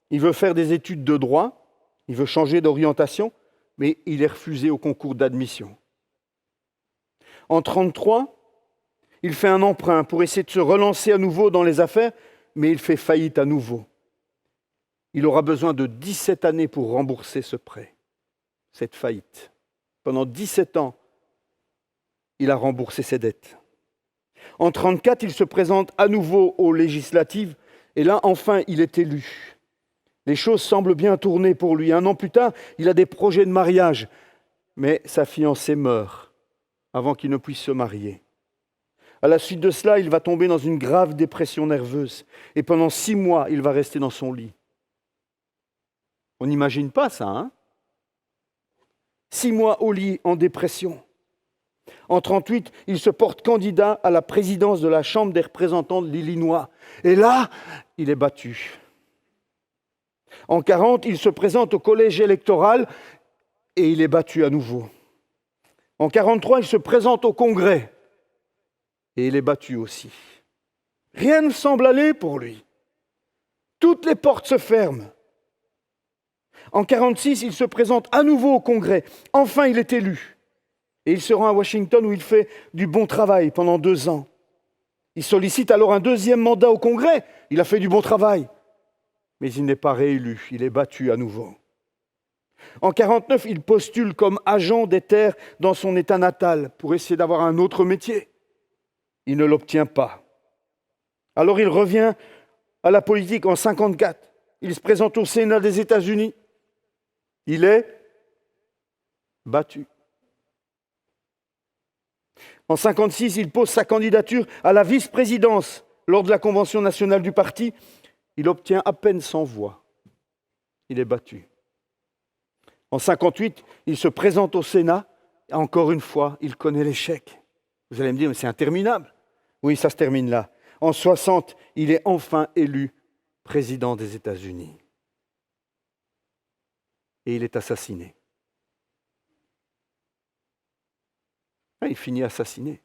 il veut faire des études de droit, il veut changer d'orientation, mais il est refusé au concours d'admission. En 1933, il fait un emprunt pour essayer de se relancer à nouveau dans les affaires, mais il fait faillite à nouveau. Il aura besoin de 17 années pour rembourser ce prêt, cette faillite. Pendant 17 ans, il a remboursé ses dettes. En 1934, il se présente à nouveau aux législatives, et là, enfin, il est élu. Les choses semblent bien tourner pour lui. Un an plus tard, il a des projets de mariage, mais sa fiancée meurt avant qu'il ne puisse se marier. À la suite de cela, il va tomber dans une grave dépression nerveuse, et pendant 6 mois, il va rester dans son lit. On n'imagine pas ça, hein? 6 mois au lit, en dépression. En 1938, il se porte candidat à la présidence de la Chambre des représentants de l'Illinois. Et là, il est battu. En 1940, il se présente au collège électoral et il est battu à nouveau. En 1943, il se présente au Congrès et il est battu aussi. Rien ne semble aller pour lui. Toutes les portes se ferment. En 1946, il se présente à nouveau au Congrès. Enfin, il est élu. Et il se rend à Washington où il fait du bon travail pendant 2 ans. Il sollicite alors un 2e mandat au Congrès. Il a fait du bon travail. Mais il n'est pas réélu. Il est battu à nouveau. En 1949, il postule comme agent des terres dans son État natal pour essayer d'avoir un autre métier. Il ne l'obtient pas. Alors il revient à la politique en 1954. Il se présente au Sénat des États-Unis. Il est battu. En 1956, il pose sa candidature à la vice-présidence lors de la Convention nationale du parti. Il obtient à peine 100 voix. Il est battu. En 1958, il se présente au Sénat. Et encore une fois, il connaît l'échec. Vous allez me dire, mais c'est interminable. Oui, ça se termine là. En 1960, il est enfin élu président des États-Unis. Et il est assassiné. Il finit assassiné.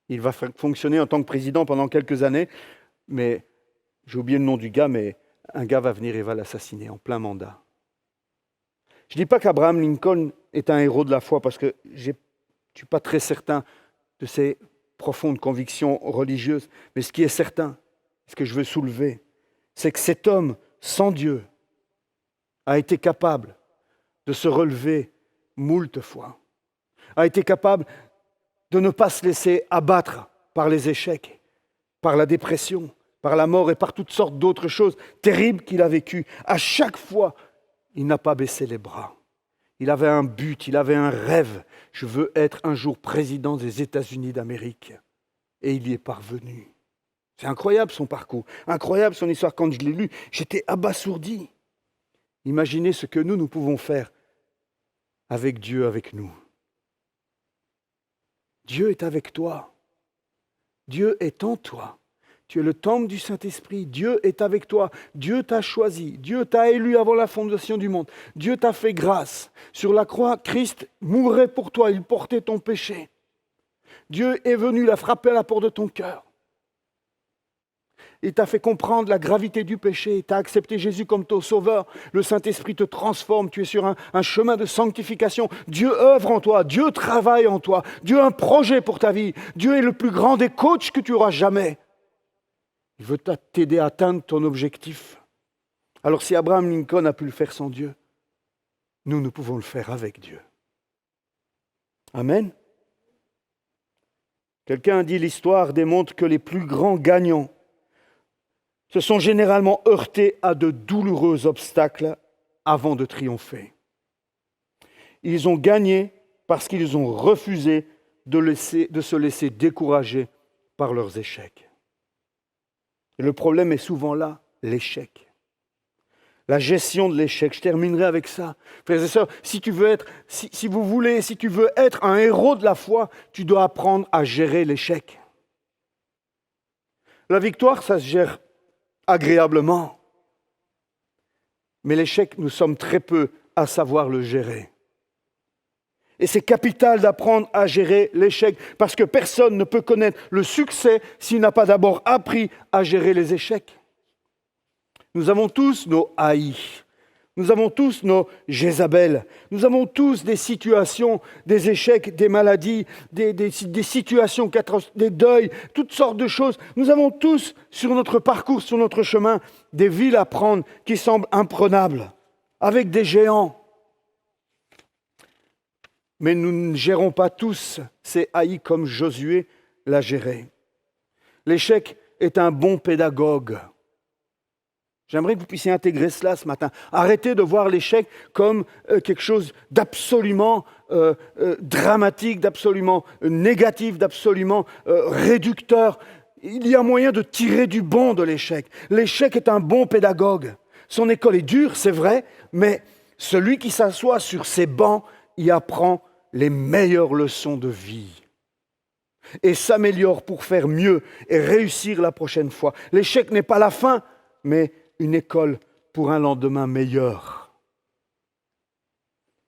Il va fonctionner en tant que président pendant quelques années, mais j'ai oublié le nom du gars, mais un gars va venir et va l'assassiner en plein mandat. Je ne dis pas qu'Abraham Lincoln est un héros de la foi, parce que je ne suis pas très certain de ses profondes convictions religieuses, mais ce qui est certain, ce que je veux soulever, c'est que cet homme, sans Dieu, a été capable de se relever moult fois, a été capable de ne pas se laisser abattre par les échecs, par la dépression, par la mort et par toutes sortes d'autres choses terribles qu'il a vécues. À chaque fois, il n'a pas baissé les bras. Il avait un but, il avait un rêve. Je veux être un jour président des États-Unis d'Amérique. Et il y est parvenu. C'est incroyable son parcours, incroyable son histoire. Quand je l'ai lu, j'étais abasourdi. Imaginez ce que nous pouvons faire avec Dieu avec nous. Dieu est avec toi. Dieu est en toi. Tu es le temple du Saint-Esprit. Dieu est avec toi. Dieu t'a choisi. Dieu t'a élu avant la fondation du monde. Dieu t'a fait grâce. Sur la croix, Christ mourait pour toi. Il portait ton péché. Dieu est venu, il a frappé à la porte de ton cœur. Il t'a fait comprendre la gravité du péché. Tu as accepté Jésus comme ton sauveur. Le Saint-Esprit te transforme. Tu es sur un chemin de sanctification. Dieu œuvre en toi. Dieu travaille en toi. Dieu a un projet pour ta vie. Dieu est le plus grand des coachs que tu auras jamais. Il veut t'aider à atteindre ton objectif. Alors si Abraham Lincoln a pu le faire sans Dieu, nous pouvons le faire avec Dieu. Amen. Quelqu'un a dit l'histoire démontre que les plus grands gagnants se sont généralement heurtés à de douloureux obstacles avant de triompher. Ils ont gagné parce qu'ils ont refusé de se laisser décourager par leurs échecs. Et le problème est souvent là, l'échec. La gestion de l'échec. Je terminerai avec ça. Frères et sœurs, si tu veux être un héros de la foi, tu dois apprendre à gérer l'échec. La victoire, ça se gère agréablement. Mais l'échec, nous sommes très peu à savoir le gérer. Et c'est capital d'apprendre à gérer l'échec, parce que personne ne peut connaître le succès s'il n'a pas d'abord appris à gérer les échecs. Nous avons tous nos haïs, nous avons tous nos Jézabel, nous avons tous des situations, des échecs, des maladies, des situations, des deuils, toutes sortes de choses. Nous avons tous sur notre parcours, sur notre chemin, des villes à prendre qui semblent imprenables, avec des géants. Mais nous ne gérons pas tous ces haïs comme Josué l'a géré. L'échec est un bon pédagogue. J'aimerais que vous puissiez intégrer cela ce matin. Arrêtez de voir l'échec comme quelque chose d'absolument dramatique, d'absolument négatif, d'absolument réducteur. Il y a moyen de tirer du bon de l'échec. L'échec est un bon pédagogue. Son école est dure, c'est vrai, mais celui qui s'assoit sur ses bancs y apprend les meilleures leçons de vie et s'améliore pour faire mieux et réussir la prochaine fois. L'échec n'est pas la fin, mais une école pour un lendemain meilleur.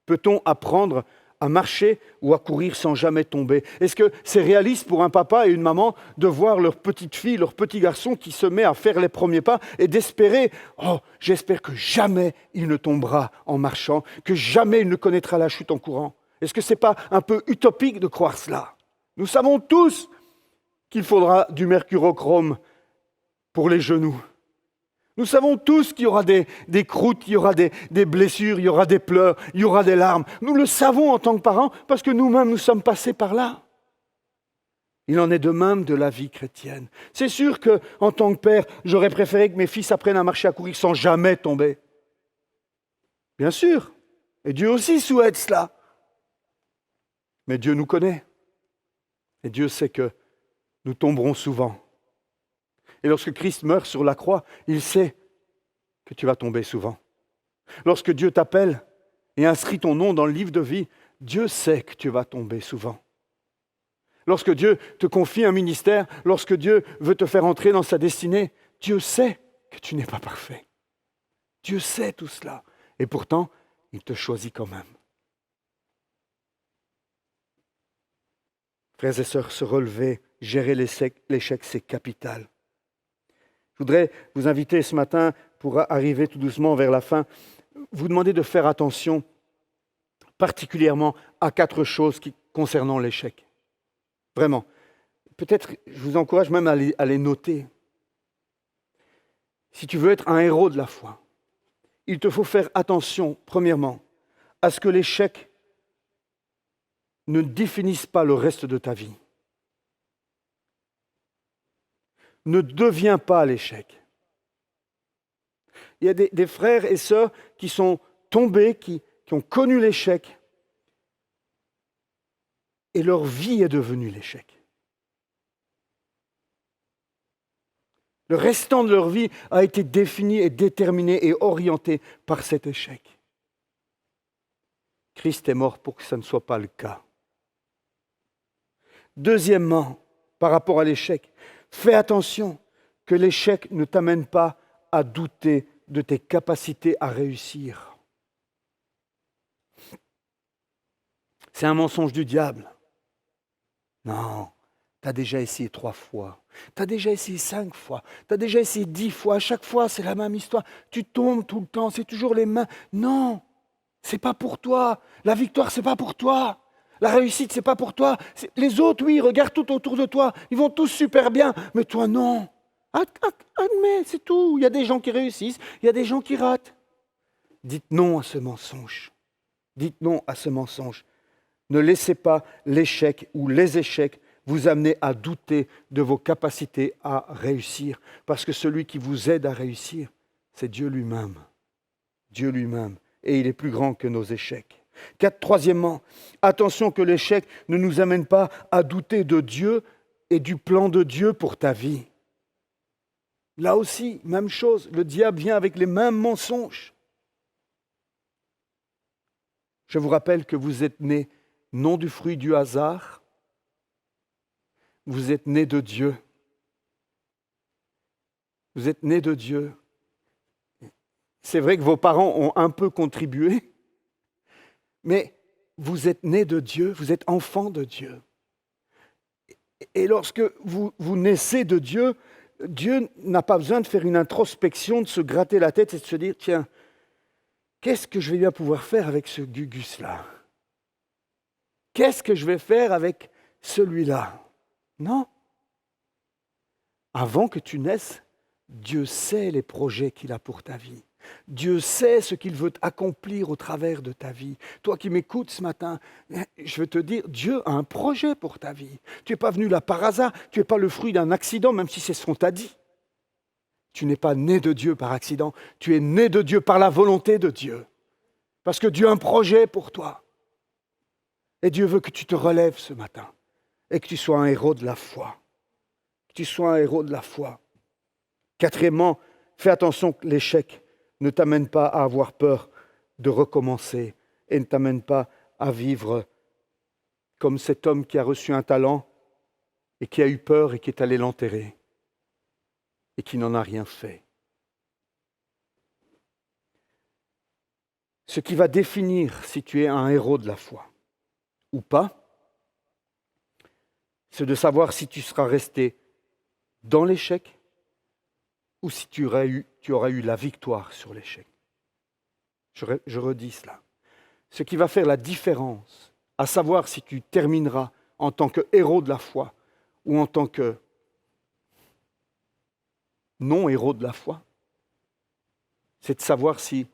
Peut-on apprendre à marcher ou à courir sans jamais tomber? Est-ce que c'est réaliste pour un papa et une maman de voir leur petite fille, leur petit garçon qui se met à faire les premiers pas et d'espérer « Oh, j'espère que jamais il ne tombera en marchant, que jamais il ne connaîtra la chute en courant ». Est-ce que ce n'est pas un peu utopique de croire cela? Nous savons tous qu'il faudra du mercurochrome pour les genoux. Nous savons tous qu'il y aura des croûtes, il y aura des blessures, il y aura des pleurs, il y aura des larmes. Nous le savons en tant que parents parce que nous-mêmes, nous sommes passés par là. Il en est de même de la vie chrétienne. C'est sûr qu'en tant que père, j'aurais préféré que mes fils apprennent à marcher, à courir sans jamais tomber. Bien sûr. Et Dieu aussi souhaite cela. Mais Dieu nous connaît. Et Dieu sait que nous tomberons souvent. Et lorsque Christ meurt sur la croix, il sait que tu vas tomber souvent. Lorsque Dieu t'appelle et inscrit ton nom dans le livre de vie, Dieu sait que tu vas tomber souvent. Lorsque Dieu te confie un ministère, lorsque Dieu veut te faire entrer dans sa destinée, Dieu sait que tu n'es pas parfait. Dieu sait tout cela. Et pourtant, il te choisit quand même. Frères et sœurs, se relever, gérer l'échec, c'est capital. Je voudrais vous inviter ce matin, pour arriver tout doucement vers la fin, vous demander de faire attention particulièrement à 4 choses concernant l'échec. Vraiment. Peut-être, je vous encourage même à les noter. Si tu veux être un héros de la foi, il te faut faire attention, premièrement, à ce que l'échec ne définisse pas le reste de ta vie. Ne deviens pas l'échec. Il y a des frères et sœurs qui sont tombés, qui ont connu l'échec, et leur vie est devenue l'échec. Le restant de leur vie a été défini et déterminé et orienté par cet échec. Christ est mort pour que ça ne soit pas le cas. Deuxièmement, par rapport à l'échec, fais attention que l'échec ne t'amène pas à douter de tes capacités à réussir. C'est un mensonge du diable. Non, Tu as déjà essayé 3 fois, tu as déjà essayé 5 fois, tu as déjà essayé 10 fois, à chaque fois c'est la même histoire. Tu tombes tout le temps, c'est toujours les mêmes. Non, c'est pas pour toi. La victoire, c'est pas pour toi. La réussite, c'est pas pour toi. Les autres, oui, regarde tout autour de toi, ils vont tous super bien, mais toi, non. Admets, c'est tout. Il y a des gens qui réussissent, il y a des gens qui ratent. Dites non à ce mensonge. Dites non à ce mensonge. Ne laissez pas l'échec ou les échecs vous amener à douter de vos capacités à réussir. Parce que celui qui vous aide à réussir, c'est Dieu lui-même. Dieu lui-même. Et il est plus grand que nos échecs. Troisièmement, attention que l'échec ne nous amène pas à douter de Dieu et du plan de Dieu pour ta vie. Là aussi, même chose, le diable vient avec les mêmes mensonges. Je vous rappelle que vous êtes nés non du fruit du hasard, vous êtes nés de Dieu. Vous êtes nés de Dieu. C'est vrai que vos parents ont un peu contribué, mais vous êtes nés de Dieu, vous êtes enfants de Dieu. Et lorsque vous naissez de Dieu, Dieu n'a pas besoin de faire une introspection, de se gratter la tête et de se dire, tiens, qu'est-ce que je vais bien pouvoir faire avec ce Gugus-là ? Qu'est-ce que je vais faire avec celui-là ? Non. Avant que tu naisses, Dieu sait les projets qu'il a pour ta vie. Dieu sait ce qu'il veut accomplir au travers de ta vie. Toi qui m'écoutes ce matin, je veux te dire, Dieu a un projet pour ta vie. Tu n'es pas venu là par hasard, tu n'es pas le fruit d'un accident, même si c'est ce qu'on t'a dit. Tu n'es pas né de Dieu par accident, tu es né de Dieu par la volonté de Dieu. Parce que Dieu a un projet pour toi. Et Dieu veut que tu te relèves ce matin et que tu sois un héros de la foi. Que tu sois un héros de la foi. Quatrièmement, fais attention que l'échec ne t'amène pas à avoir peur de recommencer et ne t'amène pas à vivre comme cet homme qui a reçu un talent et qui a eu peur et qui est allé l'enterrer et qui n'en a rien fait. Ce qui va définir si tu es un héros de la foi ou pas, c'est de savoir si tu seras resté dans l'échec ou si tu auras eu la victoire sur l'échec. Je redis cela. Ce qui va faire la différence, à savoir si tu termineras en tant que héros de la foi ou en tant que non-héros de la foi, c'est de savoir si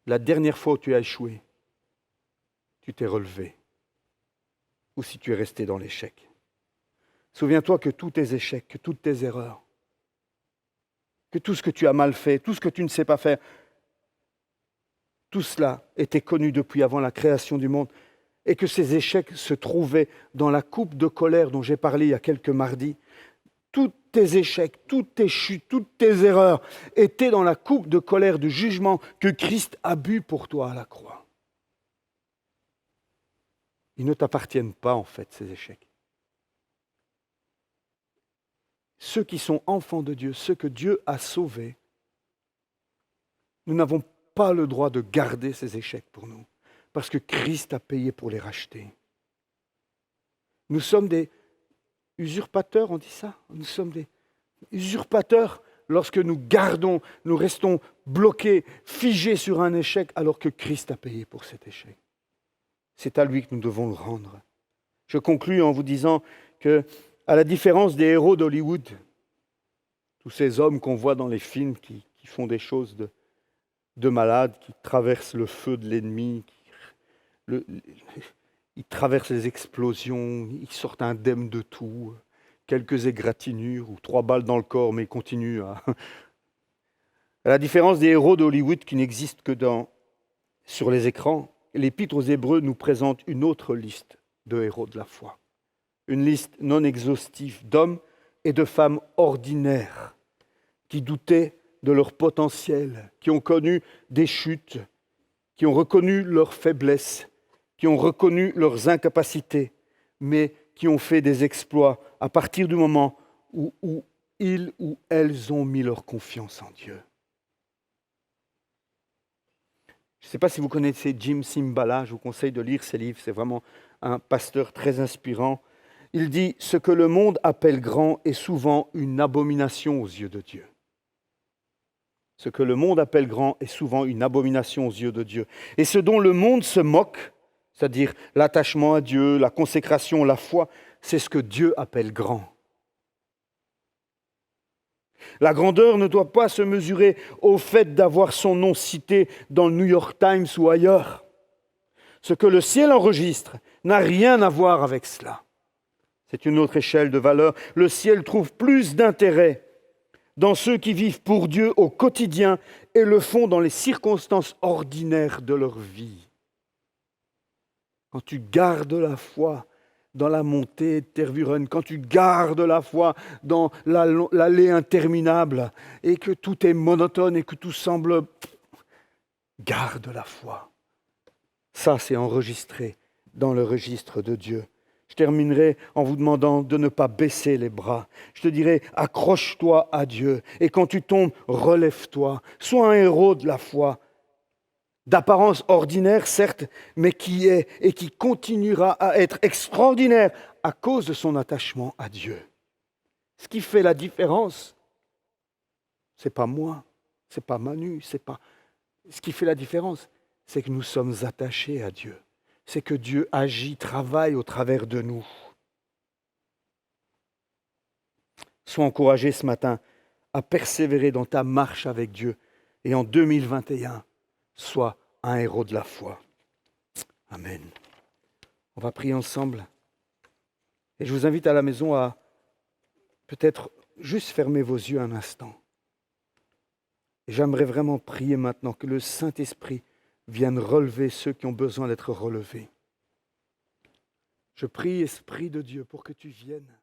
la dernière fois où tu as échoué, tu t'es relevé ou si tu es resté dans l'échec. Souviens-toi que tous tes échecs, que toutes tes erreurs, que tout ce que tu as mal fait, tout ce que tu ne sais pas faire, tout cela était connu depuis avant la création du monde et que ces échecs se trouvaient dans la coupe de colère dont j'ai parlé il y a quelques mardis. Tous tes échecs, toutes tes chutes, toutes tes erreurs étaient dans la coupe de colère du jugement que Christ a bu pour toi à la croix. Ils ne t'appartiennent pas en fait, ces échecs. Ceux qui sont enfants de Dieu, ceux que Dieu a sauvés, nous n'avons pas le droit de garder ces échecs pour nous, parce que Christ a payé pour les racheter. Nous sommes des usurpateurs, on dit ça ? Nous sommes des usurpateurs lorsque nous gardons, nous restons bloqués, figés sur un échec, alors que Christ a payé pour cet échec. C'est à lui que nous devons le rendre. Je conclus en vous disant que, à la différence des héros d'Hollywood, tous ces hommes qu'on voit dans les films qui font des choses de malades, qui traversent le feu de l'ennemi, ils traversent les explosions, ils sortent indemnes de tout, quelques égratignures ou 3 balles dans le corps, mais ils continuent à... À la différence des héros d'Hollywood qui n'existent que sur les écrans, l'Épître aux Hébreux nous présente une autre liste de héros de la foi. Une liste non exhaustive d'hommes et de femmes ordinaires qui doutaient de leur potentiel, qui ont connu des chutes, qui ont reconnu leurs faiblesses, qui ont reconnu leurs incapacités, mais qui ont fait des exploits à partir du moment où ils ou elles ont mis leur confiance en Dieu. Je ne sais pas si vous connaissez Jim Cymbala, je vous conseille de lire ses livres, c'est vraiment un pasteur très inspirant. Il dit « Ce que le monde appelle grand est souvent une abomination aux yeux de Dieu. » Ce que le monde appelle grand est souvent une abomination aux yeux de Dieu. Et ce dont le monde se moque, c'est-à-dire l'attachement à Dieu, la consécration, la foi, c'est ce que Dieu appelle grand. La grandeur ne doit pas se mesurer au fait d'avoir son nom cité dans le New York Times ou ailleurs. Ce que le ciel enregistre n'a rien à voir avec cela. C'est une autre échelle de valeur. Le ciel trouve plus d'intérêt dans ceux qui vivent pour Dieu au quotidien et le font dans les circonstances ordinaires de leur vie. Quand tu gardes la foi dans la montée de Tervuren, quand tu gardes la foi dans l'allée interminable et que tout est monotone et que tout semble... Garde la foi. Ça, c'est enregistré dans le registre de Dieu. Je terminerai en vous demandant de ne pas baisser les bras. Je te dirai, accroche-toi à Dieu. Et quand tu tombes, relève-toi. Sois un héros de la foi. D'apparence ordinaire, certes, mais qui est et qui continuera à être extraordinaire à cause de son attachement à Dieu. Ce qui fait la différence, c'est pas moi, c'est pas Manu, c'est pas... Ce qui fait la différence, c'est que nous sommes attachés à Dieu. C'est que Dieu agit, travaille au travers de nous. Sois encouragé ce matin à persévérer dans ta marche avec Dieu. Et en 2021, sois un héros de la foi. Amen. On va prier ensemble. Et je vous invite à la maison à peut-être juste fermer vos yeux un instant. Et j'aimerais vraiment prier maintenant que le Saint-Esprit vienne relever ceux qui ont besoin d'être relevés. Je prie, Esprit de Dieu, pour que tu viennes.